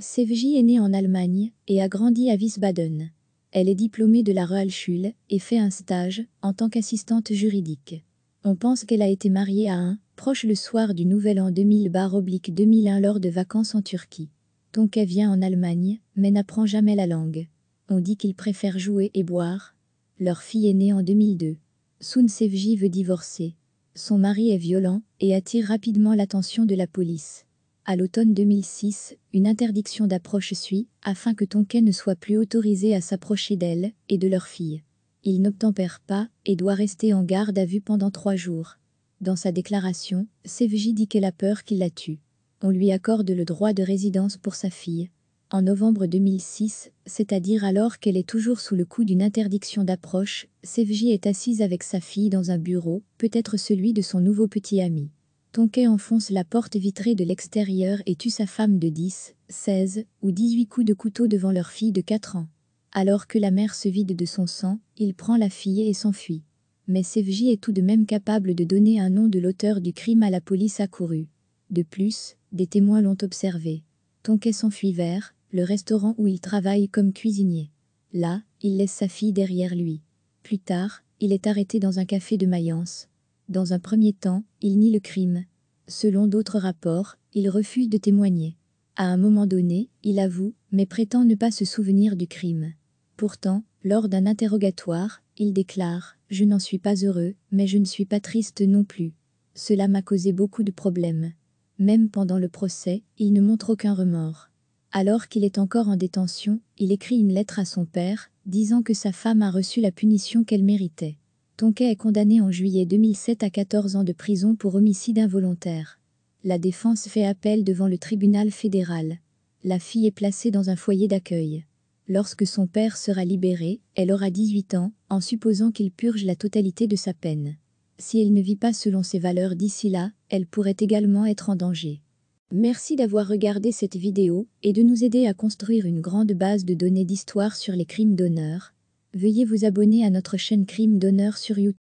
Sevgi est née en Allemagne et a grandi à Wiesbaden. Elle est diplômée de la Realschule et fait un stage en tant qu'assistante juridique. On pense qu'elle a été mariée à un proche le soir du Nouvel An 2000/2001 lors de vacances en Turquie. Tonke vient en Allemagne mais n'apprend jamais la langue. On dit qu'il préfère jouer et boire. Leur fille est née en 2002. Sun Sevgi veut divorcer. Son mari est violent et attire rapidement l'attention de la police. À l'automne 2006, une interdiction d'approche suit, afin que Tonke ne soit plus autorisé à s'approcher d'elle et de leur fille. Il n'obtempère pas et doit rester en garde à vue pendant 3 jours. Dans sa déclaration, Sevgi dit qu'elle a peur qu'il la tue. On lui accorde le droit de résidence pour sa fille. En novembre 2006, c'est-à-dire alors qu'elle est toujours sous le coup d'une interdiction d'approche, Sevgi est assise avec sa fille dans un bureau, peut-être celui de son nouveau petit ami. Tonke enfonce la porte vitrée de l'extérieur et tue sa femme de 10, 16 ou 18 coups de couteau devant leur fille de 4 ans. Alors que la mère se vide de son sang, il prend la fille et s'enfuit. Mais Sevgi est tout de même capable de donner un nom de l'auteur du crime à la police accourue. De plus, des témoins l'ont observé. Tonke s'enfuit vers le restaurant où il travaille comme cuisinier. Là, il laisse sa fille derrière lui. Plus tard, il est arrêté dans un café de Mayence. Dans un premier temps, il nie le crime. Selon d'autres rapports, il refuse de témoigner. À un moment donné, il avoue, mais prétend ne pas se souvenir du crime. Pourtant, lors d'un interrogatoire, il déclare « Je n'en suis pas heureux, mais je ne suis pas triste non plus. Cela m'a causé beaucoup de problèmes. » Même pendant le procès, il ne montre aucun remords. Alors qu'il est encore en détention, il écrit une lettre à son père, disant que sa femme a reçu la punition qu'elle méritait. Tonke est condamné en juillet 2007 à 14 ans de prison pour homicide involontaire. La défense fait appel devant le tribunal fédéral. La fille est placée dans un foyer d'accueil. Lorsque son père sera libéré, elle aura 18 ans, en supposant qu'il purge la totalité de sa peine. Si elle ne vit pas selon ses valeurs d'ici là, elle pourrait également être en danger. Merci d'avoir regardé cette vidéo et de nous aider à construire une grande base de données d'histoire sur les crimes d'honneur. Veuillez vous abonner à notre chaîne Crimes d'honneur sur YouTube.